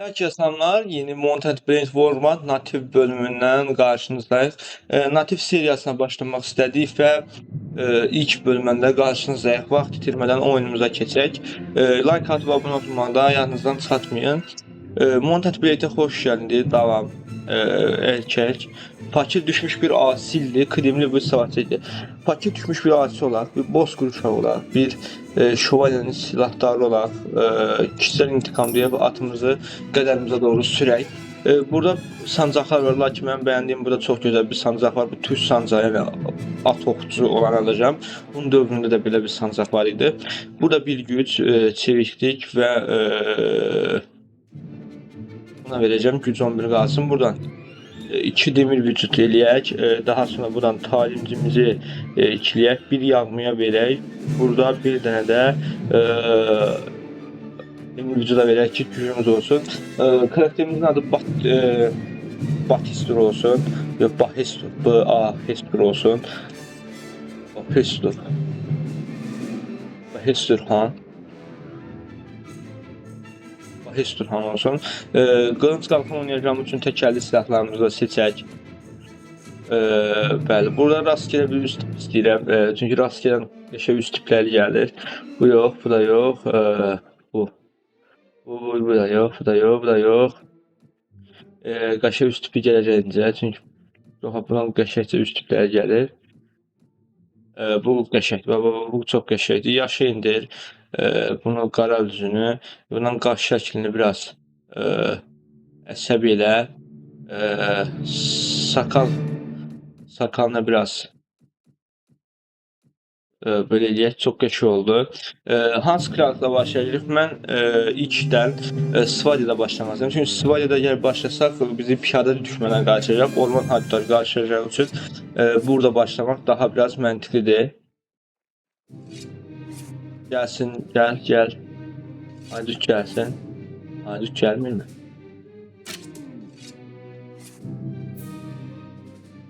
Herkese selamlar. Yeni Montent Brain Format natif bölümünden karşınızdayız. Natif seriyasına başlamak istedik ve ilk bölümünde karşınızdayız. Vaxt itirmeden oyunumuza keçək. Like atıp abone olmağı da yanınızdan çıxartmayın. Montent Brain'e hoş geldiniz. Davam. Erkek. Fakir düşmüş bir asildi. Kıdemli bir savaşçıydı. Fakir düşmüş bir asil olarak, bir bozkır uşağı olarak, bir şövalyenin silahdarı olarak kişisel intikam diye atımızı qədərimizə doğru sürək. Burada sancaqlar var, lakin mən bəyəndiyim burada çox gözəl bir sancaq var. Bu Türk sancağı, yəni at oxçu olan alacağım. Bunun dövründə də belə bir sancaq var idi. Burada bir güc, çeviklik və buna vereceğim. Güc 11 qalsın. Buradan 2 demir vücut eləyək. Daha sonra buradan talimcimizi ikiləyək. Bir yağmaya verək. Burada bir dənə də demir vücuda verək ki gücümüz olsun. Karakterimizin adı Batistur olsun. Yok Bahistur. Bahistur olsun. Bahistur. Bahistur Han. Bahisturhan olsun. Qılınc qalxan oynayacağım üçün təkərli silahlarımızı da seçək. Bəli, burada rastgele bir üst tip istəyirəm. Çünki rastgele şey üst tipləri gəlir. Bu yox, bu da yox. Bu da yox, bu da yox, bu da yox. Qəşəng üst tipi gələcəyincə, çünki bundan qəşəngcə üst tipləri gəlir. Bu qəşəngdir, bu çox qəşəngdir. Yaşı indir. Bunu qara üzünü, bundan qaş şəklini biraz əsəb elə. Sakalına biraz böyle eləyək, çox qəşəng oldu. Hans Kral'la başlayacağıq. Mən ilkdən Svadi'də başlamaq istəyirəm. Çünki Svadi'də əgər başlasaq bizi piyada düşmədən qarşılayacaq. Orman haddiləri qarşılayacaq üçün burada başlamaq daha biraz məntiqlidir. Gəlsin, gəl. Haydut gəlsin. Haydut gəlmir mi?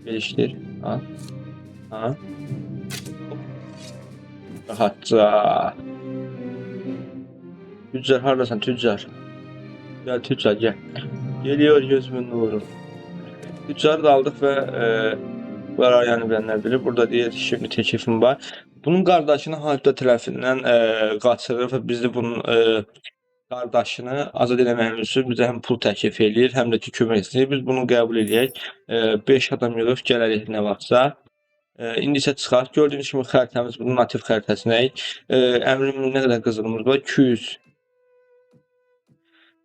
Geliştir. Ha. Rahatca. Tüccar haradasan tüccar? Gel tüccar gel. Geliyor gözümün nuru. Tüccarı da aldık ve var yani bilenler bilir. Burada diye şimdi teklifim var. Bunun qardaşını Halifdə tərəfindən qaçırır və biz də bunun qardaşını azad eləməyimiz üçün bizə həm pul təklif eləyir, həm də ki kömək istəyir. Biz bunu qəbul edək. 5 adam yığıb gələrik nə vaxtsa. İndi isə çıxar. Gördüyünüz kimi xəritəmiz bunun nativ xəritəsinəyik. Əmrimin nə qədər qızılımız var?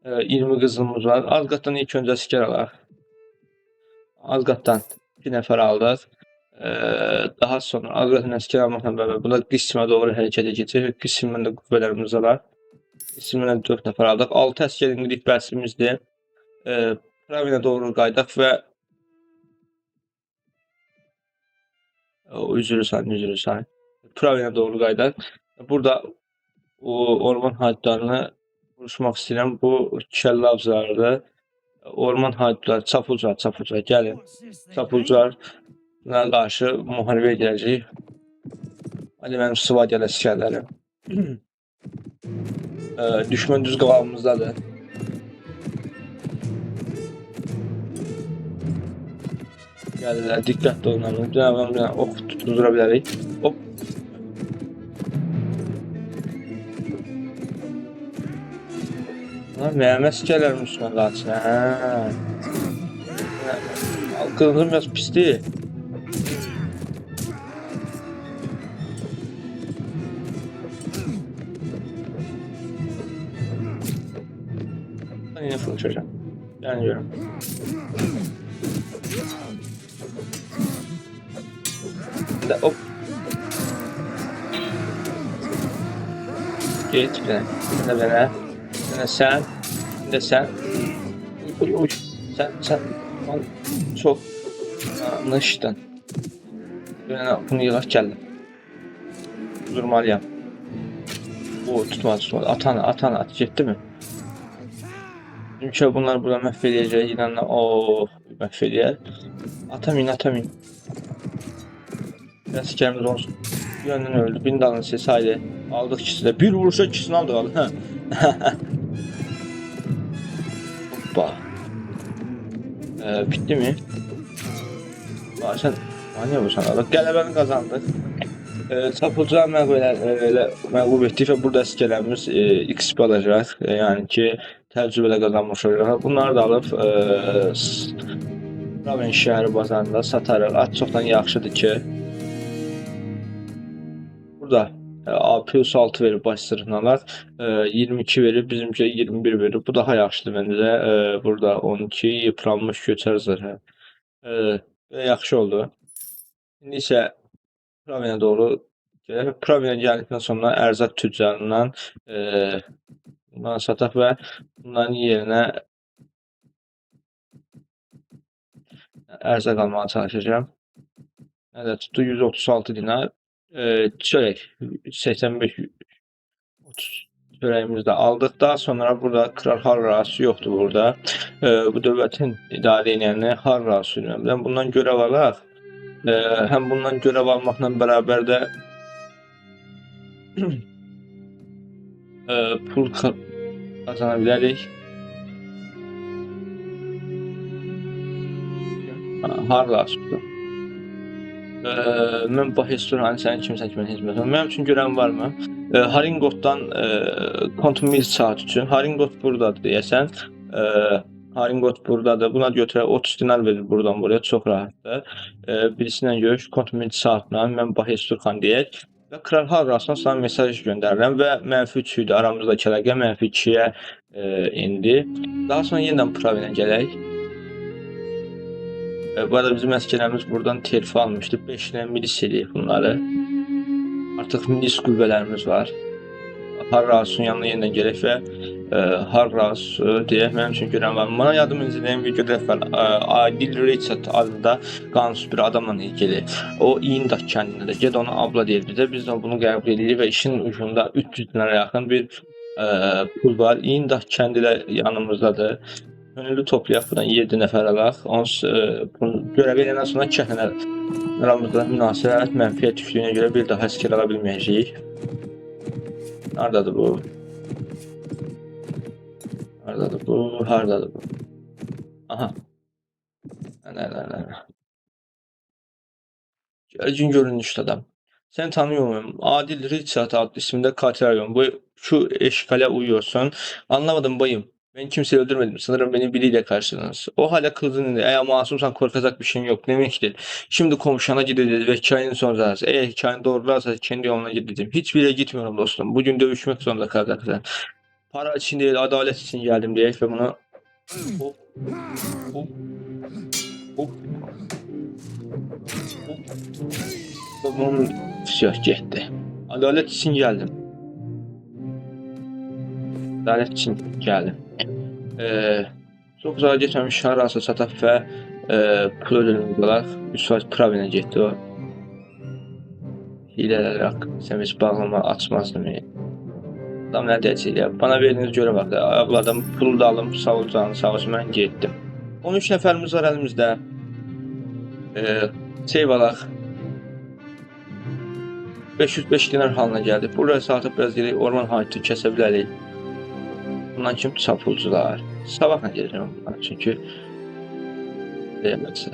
220 qızılımız var. Azqatdan ilk öncə asker alaq. Azqatdan 2 nəfər aldıq. Daha sonra Azqatdan asker almaqla beraber buna qismə doğru hərəkətə keçir. Qismən də qüvvələrimiz var. Qismən 4 nəfər aldıq. 6 əskerin qilik bəsimizdir. Pravinə doğru qaydaq və üzürsən. Pravinə doğru qaydaq. Burada orman haydutlarını vuruşmaq istəyirəm. Bu kəllə avcılarıdır. Orman haydutları, çapulcular, gəlin. Çapulcularla qarşı müharibəyə gələcək. Hadi mənim Svadiya əsgərlərim. Düşmən düz qabağımızdadır. Gəlirlər, diqqətli olmalıyıq. Bir ox tutuldura bilərik. Hop. Mənim əsgərlərim üstünə qaçsın. Qılıncım biraz pisdir. Yine fırçacağım. Yani diyorum. Hop. Geç bir de bana. Sen. De sen. Uy. Sen. Çok anlaştın. Bunu yığaq gəldim. Durmalıyam. O tutmadı. Atan at getdi mi? Çünki bunlar burada məhv eləyəcək. İnanla məhv eləyər. Atamin. Əskerimiz olsun. Yöndən öldü. Bin dalın sesi haydi. Aldık ikisi de. Bir vuruşa ikisini aldık abi. Hoppa. Bitti mi? Sen niye bu sana? Qələbəni qazandıq. Çapulcular məğlub etdik və burada əsgərlərimiz XP alacaq. Yəni ki, təcrübələ qazanmış olacaq. Bunları da alıb Raven şəhəri bazarında satarıq. Az çoxdan yaxşıdır ki, burada A+6 verir baş sırıqnalar, 22 verir, bizimki 21 verir. Bu daha yaxşıdır məncə. Burada 12 yıpranmış göçər zırhı. Yaxşı oldu. İndi isə Pravenə doğru gələk. Pravenə gəldikdən sonra ərzaq tüccarından bunları sataq və bunların yerinə ərzaq almağa çalışacağım. Nədə tutdu? 136 dinar. Çörək 85 30 çörəyimizi də aldıq. Daha sonra burada Kral Harrası yoxdur burada. Bu dövlətin idarə edəni Harrası bilmirəm. Bundan görəv alaq. Həm bundan görəv almaqla bərabər də pul qazana bilərik. Harrasıdır. Mən Bahestur hani sənin kimsən ki mən hizmət edirəm. Mənim üçün görən varmı? Haringotdan kontumil saat üçün. Haringot buradadır deyəsən. Haringot buradadır. Buna götürək 30 dinar verir buradan buraya. Çox rahatdır. Birisindən görüş kontumil saatla mən Bahestur xan deyək. Və Kral Harrasına sana mesaj göndərirəm və mənfi 3 idi. Aramızdakı əlaqə mənfi 2-yə indi. Daha sonra yeniden Pravenə gələk. Bu arada bizim əskerlərimiz buradan terfi almışdı. 5 ilə milis eləyib bunları. Artıq milis qüvvələrimiz var. Harras'ın yanına yeniden gələk və Harras deyək mənim üçün görən var. Bana yardım edəcəyim bir görev var. Adil Richard adında qanunsuz bir adamla ilgili. O İndak kəndində də. Ged onu abla deyir bizə. Biz də bunu qəbul edirik və işin ucunda 300 dinara yaxın bir pul var. İndak kəndi də yanımızdadır. Önünü toplayaq, buradan 7 nəfər alaq. Bunu görəv edəndən sonra kəhnələr aramızda münasibət mənfiyyət düşdüyünə görə bir daha əskər ala bilməyəcəyik. Haradadır bu? Haradadır bu? Haradadır bu? Aha. Gəlcin görünüşlü adam. Seni tanıyorum. Adil Richard adlı isimde katil arıyorum. Şu eşkale uyuyorsun. Anlamadım bayım. Ben kimseyi öldürmedim. Sanırım beni biriyle karşıladınız. O hala kızın elinde. Eğer masumsan korkacak bir şeyim yok demektir. Şimdi komşana gideceğiz ve hikayenin sonrası. Eğer hikayen doğrularsa kendi yoluna gideceğim. Hiçbir yere gitmiyorum dostum. Bugün dövüşmek zorunda kalacaksın. Para için değil, adalet için geldim diye ve bunu hop, hop, hop, bunun siyah getdi. Adalet için geldim. Adalet için geldim. Çok uzağa getməmiş harasa çataq və pul ödülümüz olaraq 100% Pravenə getdi o. Hilələrək semiz bağlama açmazdım. Adam nə deyəcək ya? Bana verdiniz görə bax da. Abladan pulu da alım, sağ ol canım, sağ olsun, mən getdim. 13 nəfərimiz var əlimizdə. Seyv alaq. 505 dinar halına gəldik. Buraya satıb biraz gedək, orman hayatı kəsə bilərik. Bundan kim çapulcular? Sabahla geleceğim bundan çünkü deyəməksə.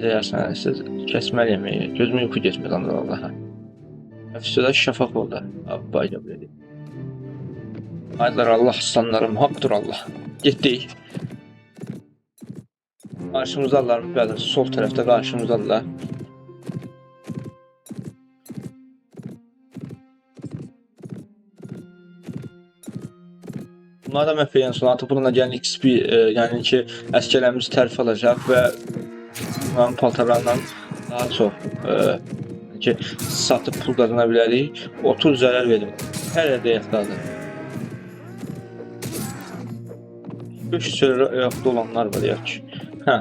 Deyərsən, siz kəsməli yemeği. Gözümü yuxu geçmir anlar Allah'a. Nəfisədə şafaq oldu. Abba gəblədi. Hayırlar Allah aslanlarım, haqqdır Allah. Getdik. Qarşımızdalar, bəli, sol tərəfdə qarşımızdalar. Bunlar da məhvəyən sonra artıq bununla gələn XP, yəni ki, əskərlərimiz tərfi alacaq və bunların paltarlarla daha çox ki, satıb pul qazana bilərik. 30 zərər verim. Hər yerdə yaxdadır. 5 yaxda olanlar var ya ki. Hə.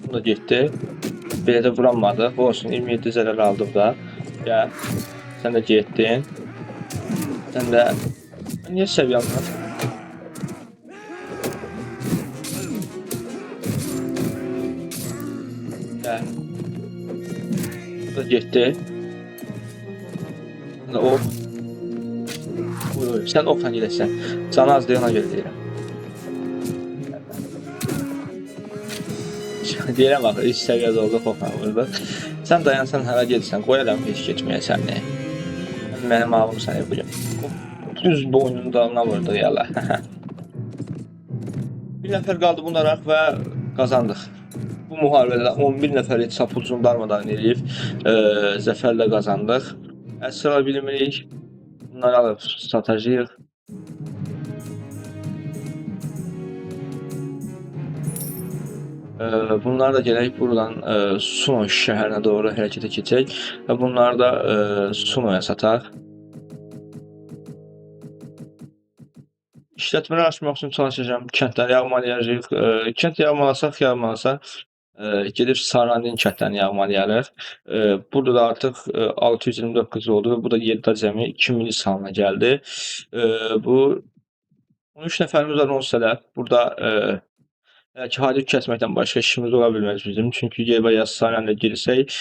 Bu da getdi. Belə də vuranmadıq. Bu olsun, 27 zərər aldıq da. Gəl. Sən də getdin. Sən də niye seviyorum lan? Gel. Bu da getdi. O, buyur, sən oxla gedəsən. Canı az deyil, ona görə deyirəm. Deyirəm axı, iş səviyyədə oldu, oxla vurdu. Sən dayansan, hara gedirsən, qoy adam heç keçməyə səni. Mənim ağlım səni bugün. Düz boynunun dalına vurdu yala. Bir nəfər qaldı bunlaraq və qazandıq. Bu müharibədə 11 nəfəri çapulcunu darmadan eləyib, zəfərlə qazandıq. Əsr ala bilmirik, bunları alıb satacağıq. Bunlar da gələk buradan Suno şəhərinə doğru hərəkətə keçək və bunları da Sunoya sataq. İşlətmələri açmaq üçün çalışacağım, kəndləri yağmalayacağıq. Kənd yağmalasaq, gedib Sarandin kəndlərini yağmalayarıq. Burada da artıq 629 oldu və bu da 7 cəmi 2 milis halına gəldi. Bu 13 nəfərimiz var olsa da, burada hadis kəsməkdən başqa işimiz ola bilməz bizim. Çünki Yeva ya Saranda girsək,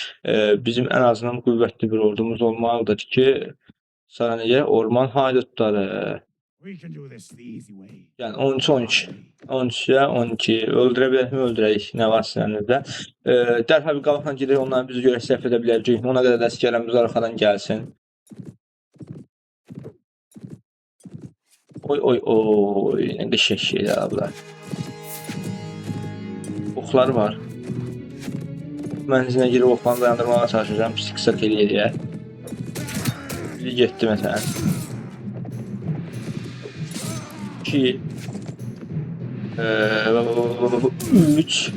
bizim ən azından qüvvətli bir ordumuz olmalıdır ki, Sarandaya orman haydutları. Yəni 13-12. 13-yə 12. Öldürə bilərmi? Öldürək. Nə var sinəmizdə? Dərhal bir qabaqdan gedək, onları bizi görək səhv edə biləcək. Ona qədər də əsgərlərimiz arxadan gəlsin. Oy, nə qəşəng şeylər bunlar. Oxları var. Mənzilinə girib oxlarını dayandırmağa çalışacağım. Sık-sık eləyə. Biri getdi məsələn. 2 3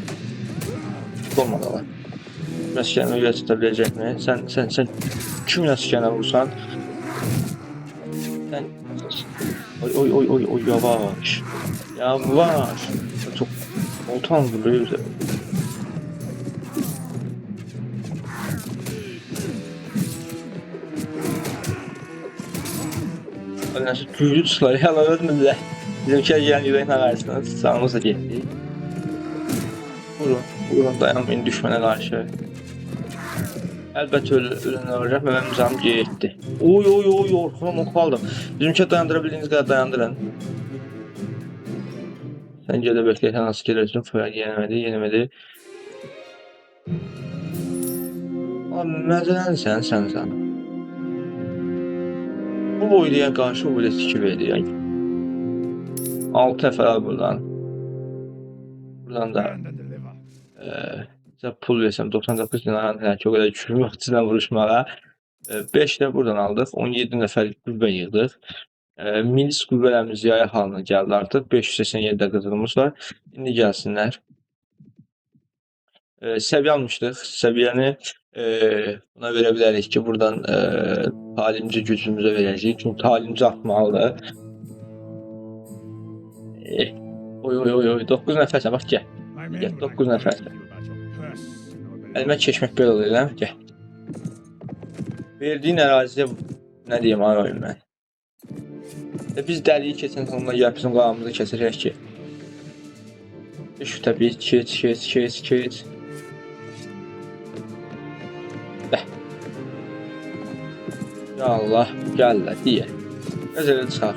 olmadı var. Məskənə görə tuta biləcəkmi? Sən kimin məskənə vursan? Sən oy yavaş. Yavaş. Çok oltan vuruyor. Nasıl güclü suları yalanır bize. Bizimkiler yiyen yüreğin karşısına sağımıza gitti. Vurun dayanmayın düşmana karşı. Elbette ölünler olacak ve benim canım gitti. Oy ortadan ok aldım. Bizimkiler dayandırabildiğiniz kadar dayandırın. Sen gələ bekləyən askerlərin fıraq yenemedi. Abi məzələnsən sən. Bu boyluya qarşı o belə tikib edir. 6 nəfər al buradan. Buradan da pul versəm 99 dinar ki, o qədər küfür vaxtına vuruşmağa. 5 də buradan aldıq. 17 nəfərlik qüvvə yığdıq. Milis qüvvələrimiz yaya halına gəldi artıq. 587 qızılımız var. İndi gəlsinlər. Səviyyə almışdıq. Səviyyəni buna verə bilərik ki, buradan talimci gücümüzə verəcəyik. Çünki talimci atmalıdır. Oy 9 nəfərsən, bax gəl. Gəl 9 nəfərsən. Əlimə keçmək belə olur, gəl. Verdiyin ərazidə nə deyim, ayayım mən. Biz dəliyi keçən sonuna gəlib bizim qağımızı keçəcək ki. Şu təbii keç. Ya Allah, gəllər, deyə. Gözələ çıxaq.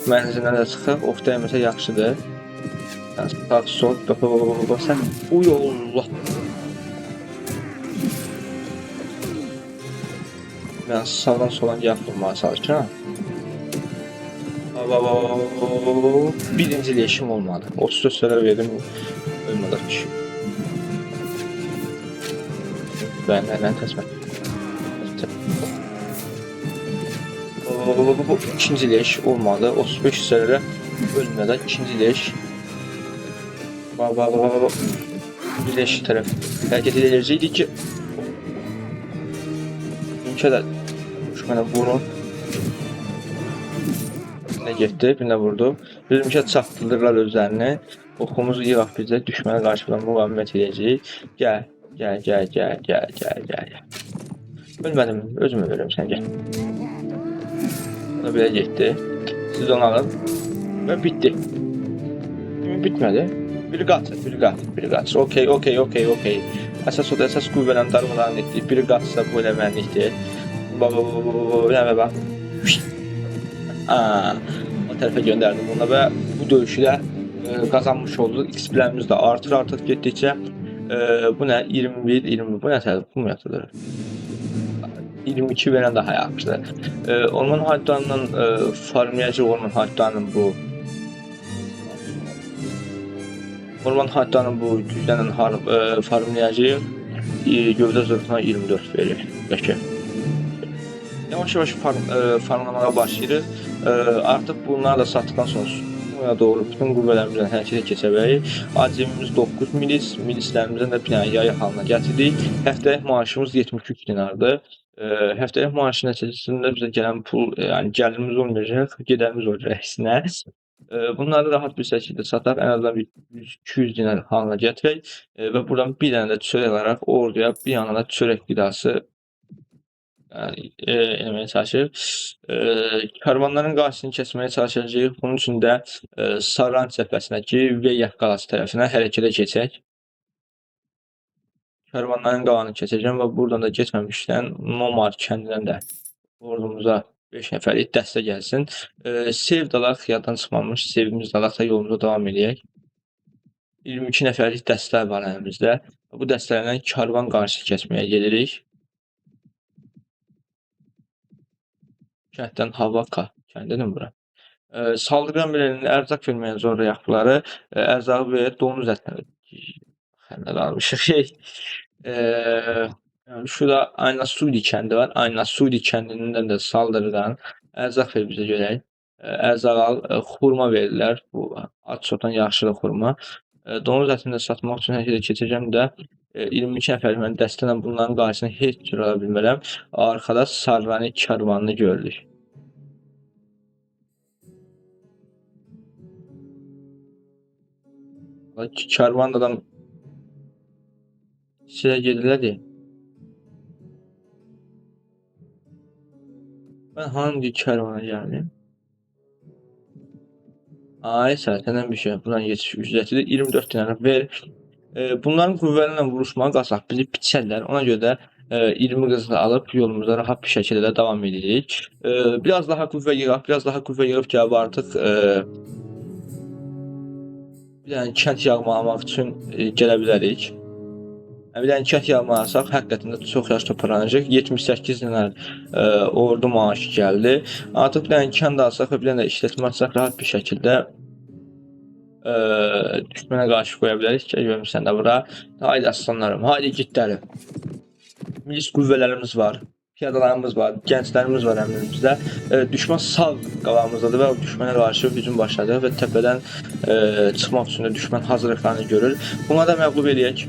Mənzilinə də çıxaq, dəyməsə yaxşıdır. Sağ, sol, sən. Uy Allah. Mən sağdan solan gəlib durmağa çalışıram. Birinci leşim olmadı. 34 sərə verdim, ölmədə düşüyor. Bənlərlə təsmət. İkinci leş olmadı. 35 sərə ölmədə ikinci leş. Bir leş tərəf hərəkət edəcəkdik ki, mümkə də düşmənə vurun. Birine getdi, birine vurdu. Bizimkə çatdırırlar özlərini. Oxumuzu yığaq bizə düşmənə qarşıdan müqavimət edəcəyik. Gəl. Ölmədim, özümü verirəm, sən gəl. O da belə getdi. Siz onu alın. Və bitdi. Bitmədi. Biri qaçır. Okey. Əsas odur, əsas qüvvələrini darmadağın etdik. Biri qaçsa bu eləmənlikdir. Bax. O tərəfə göndərdim bunu və bu döyüşü də qazanmış olduq. XP-lərimiz də artır getdikcə. Bu nə? 21, 20. Bu nə tərəf? Bu mu yatılır? 22 verən daha yaxşıdır. Orman haydlarından farmlayacaq orman haydlarının bu. Orman haydlarının bu güclərin farmlayacaq. Gövdə zırhına 24 verir. Peki. Yavaş-yavaş farmlamağa başlayırıq. Artıq bunları da satdıqdan sonra Sumaya doğru bütün qüvvələrimizdən hərəkətə keçəcəyik. Acemimiz 9 milis, milislərimizdən də bir dənə yayı halına gətirdik. Həftəlik maaşımız 73 dinardır. Həftəlik maaş nəticəsində bizə gələn pul, yəni gəlirimiz olmayacaq, gedərimiz olacaq əksinə. Bunları rahat bir şəkildə satar, ən azından 200 dinar halına gətirək və buradan bir dənə də çörək alaraq orduya bir yana da çörək qidası eləməyə çalışırıq. Karvanların qarşısını kəsməyə çalışacağıq. Bunun üçün də Sarran cəbhəsindəki Veyyak qalası tərəfinə hərəkətə keçək. Karvanların qalanını keçəcəm və buradan da getməmişdən Nomar kəndindən də ordumuza 5 nəfərlik dəstə gəlsin. Sev dalaq yaddan çıxmamış, sevimiz dalaq da yolumuza davam edək. 22 nəfərlik dəstələr var əlimizdə. Bu dəstələrlə karvan qarşı keçməyə gedirik. Kənddən Havaka kəndidir bura. Saldırgan birinin ərzaq verməyə zorlayaq bunları. Ərzağı verək, donuz ətləri. Xəndəl almışıq. Şurada Aynasudi kəndi var. Aynasudi kəndindən də saldırgan. Ərzaq ver bizə görək. Ərzaq al, xurma verirlər. Bu ad-çotan yaxşıdır xurma. Donuz ətini də satmaq üçün hərəkətə keçəcəm də 22 nəfər mən dəstəylə bunların qarşısına heç cür ala bilmərəm. Arxada Sarrani karvanını gördük. Karvan adam sizə gedirlər. Ben hangi karvana geldim? Ay senden bir şey. Buradan geçiş ücreti de 24 dinar ver. Bunların qüvvələrlə vuruşmağa qalsaq bizi biçərlər. Ona görə də 20 qızla alıb yolumuza rahat bir şəkildə davam edirik. Biraz daha qüvvə yığıb ki, artıq bir dənə kənd yağmalamaq üçün gələ bilərik. Bir dənə kənd yağmalasaq həqiqətən də çox yaxşı toparlanacaq. 78 dinar ordu maaşı gəldi. Artıq bir dənə kənd alsaq və bir dənə işletmə açsaq rahat bir şəkildə düşmənə qarşı qoya bilərik ki, görmüsən də bura. Haydi aslanlarım, haydi igidlərim. Milis qüvvələrimiz var, piyadalarımız var, gənclərimiz var əmrimizdə. Düşmən sağ qabağımızdadır və o düşmənə qarşı hücum başladı və təpədən çıxmaq üçün də düşmən hazırlıqlarını görür. Buna da məğlub eləyək.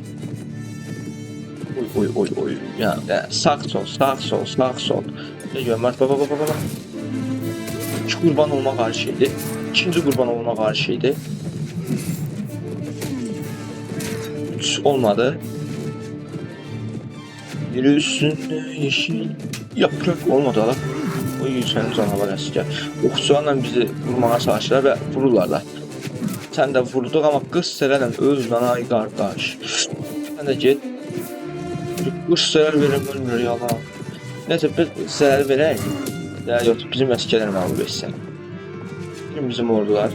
Oy. Yəni, sağ sol. Ne görmez, baba. 2 qurban olma qarşıydı. 2-ci qurban olma qarşıydı. 3 olmadı. Biri üstünde yeşil yaprak olmadı ala. O yüksənin canavar əskər. Oxçularla bizi vurmağa çalışırlar və vururlar da. Sən də vurduq, amma qız sərələn öz lan ay qardaş. Sən də get. Qız sərəl verim ölmür ya lan. Neyse biz sərəl verək. Ya yox, bizim əskərlər məğlub etsin. Bizim ordular.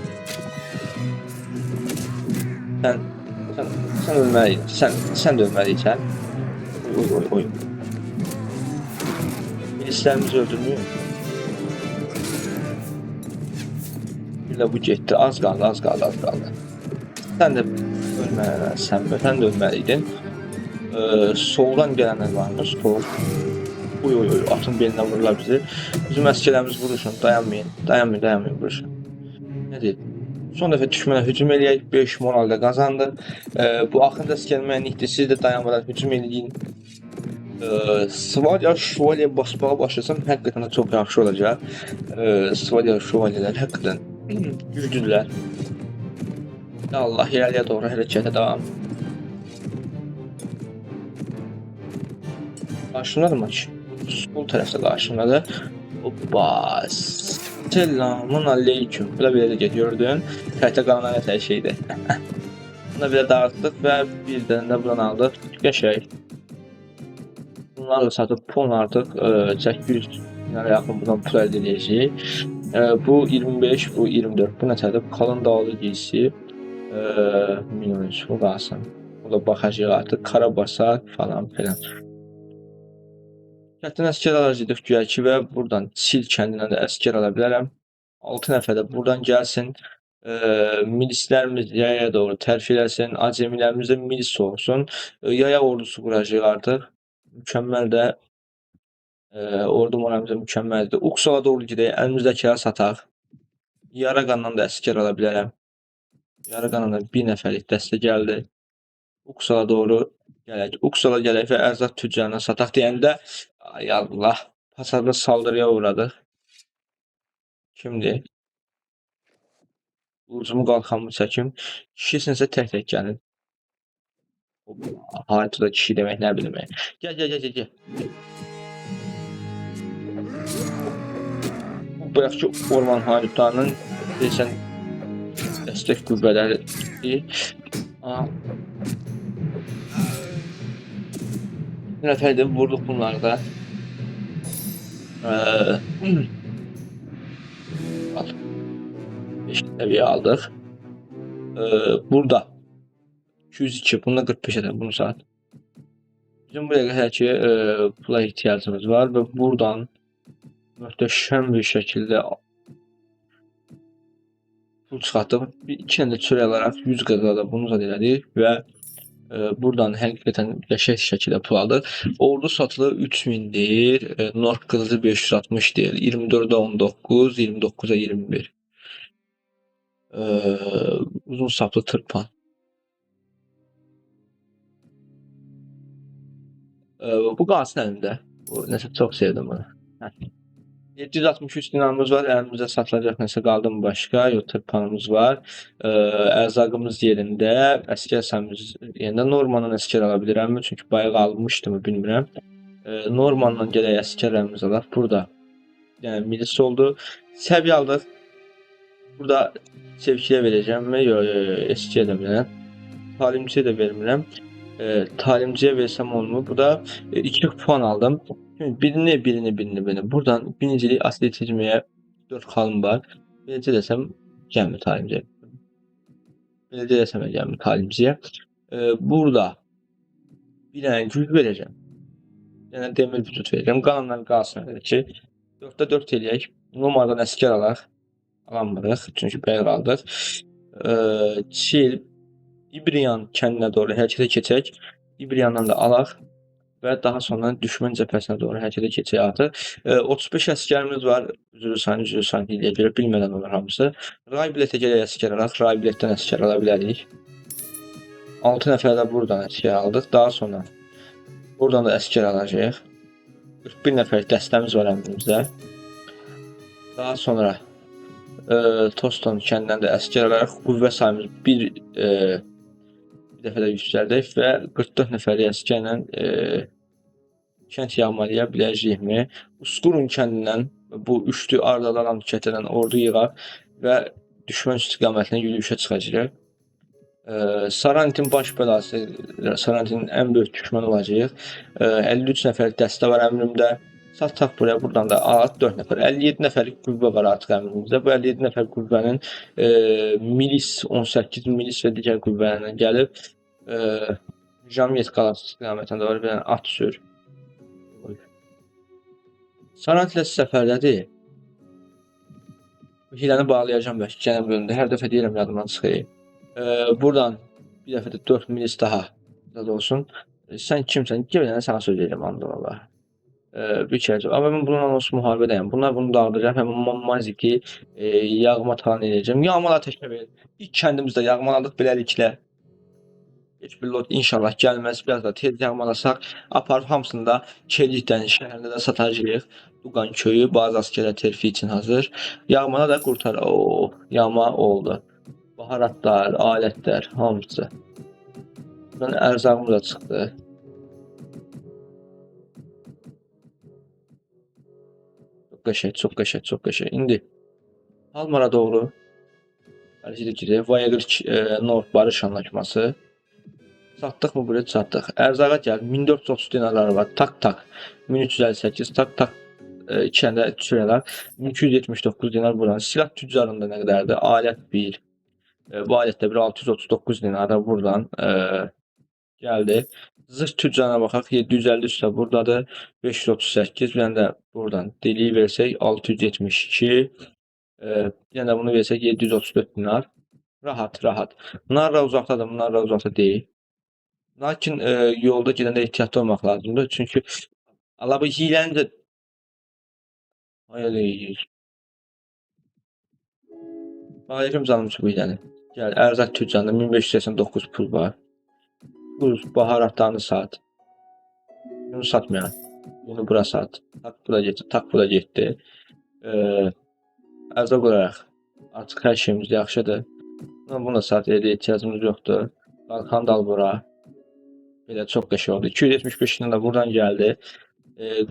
Sən ölməliydin. Sən də ölməliydin. Oy. Milislərimizi öldürmüyor. Bir de bu getdi. Az qaldı. Sən də ölməliydin. Soldan gələnlər varmış. Sol. Oy. Atın belindən vururlar bizi. Bizim əskərlərimiz vurursun. Dayanmayın vurursun. Ne deyil? Son dəfə düşmənə hücum eləyək. 5 moralda qazandı. Bu axırda gəlməyə niyətli. Siz də dayanmadan hücum eləyin. Svalya şövalye basmağa başlasam həqiqətən də çox yaxşı olacaq. Svalya şövalyelər həqiqətən güclüdürlər. Allah irəliyə doğru hərəkətə davam. Qarşımdadır maç. Sol tərəfdə qarşımdadır. Hoppa. Selamun aleyküm. Bu da belə də gördün. Xəritə qalan hər şeydir. Buna belə dağıtdıq və bir dənə də buradan aldıq. Qəşəng. Bunları da satıb pul artıq 800 minə yaxın buradan pul əldə edəcəyik. Bu 25, bu 24. Bu neçədir? Kalın dağlı giysi. Minimum bu qalsın. Burada baxacağıq artıq. Karabasar falan filan. Kənddən əskər alacaqdıq güya ki və buradan Sil kəndindən də əskər ala bilərəm. 6 nəfər də buradan gəlsin. Milislərimiz yaya doğru tərfi eləsin. Acemilərimiz də milis olsun. Yaya ordusu quracağıq artıq. Mükəmməl də ordu moralımıza mükəmməldir. Uksala doğru gedək. Əlimizdəkiləri sataq. Yaraqandan da əskər ala bilərəm. Yaraqandan da bir nəfərlik dəstə gəldi. Uksala doğru gələk. Uksala gələk və ərzaq tüccarına sataq deyəndə ay Allah, pasarda saldırıya uğradıq. Kimdir? Ucumu qalxamı çəkim. Kişisinsə tək-tək gəlin. Harita da kişi demək nə bilmək. Gəl. Bu bayaq ki orman haritalarının deyəsən dəstək qüvvələridir. Bir nəfərdir vurduq bunları da. Al. 5 səviyyə aldıq. Burada 202, bunda 45 ədəd bunu saat. Bizim buraya hələ ki pula ehtiyacımız var və buradan möhtəşəm bir şəkildə pul çıxartdıq. İki dənə də çörək alaraq 100 qəzada da bunu zad elədik və buradan həqiqətən qəşəng şəkildə pul aldıq. Ordu satılır 3000-dir. North qılıcı 560 deyil. 24-də 19, 29-a 21. Uzun saplı tırpan. Bu qalsın əlimdə. Nəsə çox sevdim bunu. 763 dinarımız var. Əlimizdə satılacaq nəsə qaldı mı başqa? Yox, tırpanımız var. Ərzaqımız yerində. Əskər səhmimiz yerində. Normandan əskər ala bilirəm. Çünki bayaq almışdım, bilmirəm. Normandan gələk əskərlərimiz alaq. Burada yəni milis oldu. Səviyyə aldıq. Burada sevkiyə verəcəm mi? Yox, eskiyə də verəm. Talimciyə də vermirəm. Talimciyə versəm olmur. Burada 2 puan aldım. Birini. Buradan birincilik atletizmiyə 4 xalım var. Beləcə desəm gəlmir talimciyə. Burada bir dənə güc verəcəm. Yəni demir vücud verəcəm. Qalanlar qalsın elə ki. 4-də 4 eləyək. Numaradan əskər alaq. Alamırıq. Çünki bəyə aldıq. Çil. İbriyan kəndinə doğru hərəkətə keçək. İbriyandan da alaq. Və daha sonra düşmən cəbhəsinə doğru hərəkətə keçək artıq. 35 əskərimiz var. Üzrü sani deyə görə bilmədən olur hamısı. Ray biletə gələk əskər alaq. Ray biletdən əskər ala bilərik. 6 nəfər də buradan əskər aldıq. Daha sonra buradan da əskər alacağıq. 41 nəfər dəstəmiz var əmrimizdə. Daha sonra Toston kəndindən də əskər alaraq qüvvə sayımız bir dəfə də yüksəldək və 44 nəfərlik əskərlə kənd yağmalaya biləcəyikmi? Uskurun kəndindən bu üçlü ardadan kətədən ordu yığaq və düşmən istiqamətinə yürüyüşə çıxacaq. Sarantin baş bəlası, Sarantinin ən böyük düşməni olacaq. 53 nəfərlik dəstə var əmrimdə. Sataq buraya, buradan da alaq 4 nəfər. 57 nəfərlik qüvvə var artıq əmrimizdə. Bu 57 nəfər qüvvənin milis, 18 milis və digər qüvvələrindən gəlib Jamiyet qalası istiqamətində var. Bir dənə at sür. Sarantlə səfərdədir. Hiləni bağlayacağım bəlkə gələn bölümdə. Hər dəfə deyirəm yadımdan çıxayım. Buradan bir dəfə də 4 milis daha olsun. Sən kimsən? Gələn sənə söz edirəm Allah. Bir kərəcə. Amma mən bununla olsun müharibədəyəm. Bunlar bunu dağıdacaq. Həmin Maziki yağma talan edəcəm. Yağmalar təşkil verir. İlk kəndimizdə yağmaladıq beləliklə. Heç bir lot inşallah gəlməz. Biraz da tez yağmalasaq. Aparıb hamısını da Çelikdən şəhərində də satacağıq. Duqan köyü bazı askərlər terfi üçün hazır. Yağmala da qurtar. Yağma oldu. Baharatlar, alətlər, hamısı. Buradan ərzağımız da çıxdı. Çox qəşəng. İndi Halmara doğru hərəkətə gedək. Vayagır North barış anlaşması. Çatdıq mı buraya? Çatdıq. Ərzağa gəl. 1430 dinarları var. Tak tak. 1358 tak tak. 2 dənə düşürələr. 1279 dinar buranın. Silah tüccarında nə qədərdir? Alət 1. Bu alətdə bir 639 dinara buradan gəldi. Zırh tüccarına baxaq. 750 üstə buradadır. 538. Bir dənə də buradan deliyi versək 672. Bir dənə də bunu versək 734 dinar. Rahat, rahat. Narra uzaqdadır, Narra uzaqda deyil. Lakin yolda gedəndə ehtiyatlı olmaq lazımdır. Çünki Allah bu hiləni də ayılır. Aleyküm canım bu hiləni. Gəl, ərzaq tüccarında 1589 pul var. Buz, baharatlarını sat. Bunu satmayan. Bunu bura sat. Tak bura getdi, tak bura getdi. Ərzaq olaraq artıq hər şeyimiz yaxşıdır. Bunu sat, ehtiyacımız yoxdur. Qalxan dal bura. Belə çox qəşəng oldu. 275 ilə də buradan gəldi.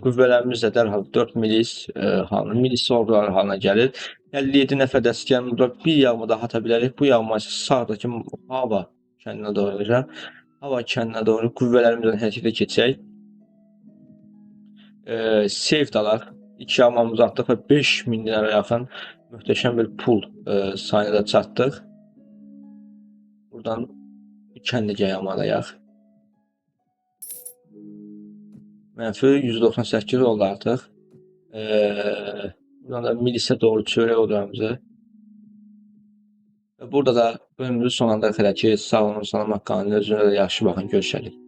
Qüvvələrimiz də dərhal 4 milis orduları halına gəlir. 57 nəfər də istəyən burada bir yağma da ata bilərik. Bu yağma sağdakı hava kəndinə doğru. Hava kəndinə doğru qüvvələrimizlə hərəkətə keçək. Seyf dalaq. 2 yağmamızı atdıq və 5000 dinara yaxın möhtəşəm bir pul sayına da çatdıq. Buradan kəndicə yağmalayaq. Mənfi 198 oldu artıq. Buradan da milisə doğru çörək odamızı. Burada da bölümümüzü sonlandırıq elə ki, sağ olun, salamat qalın, özünüzə də yaxşı baxın, görüşərik.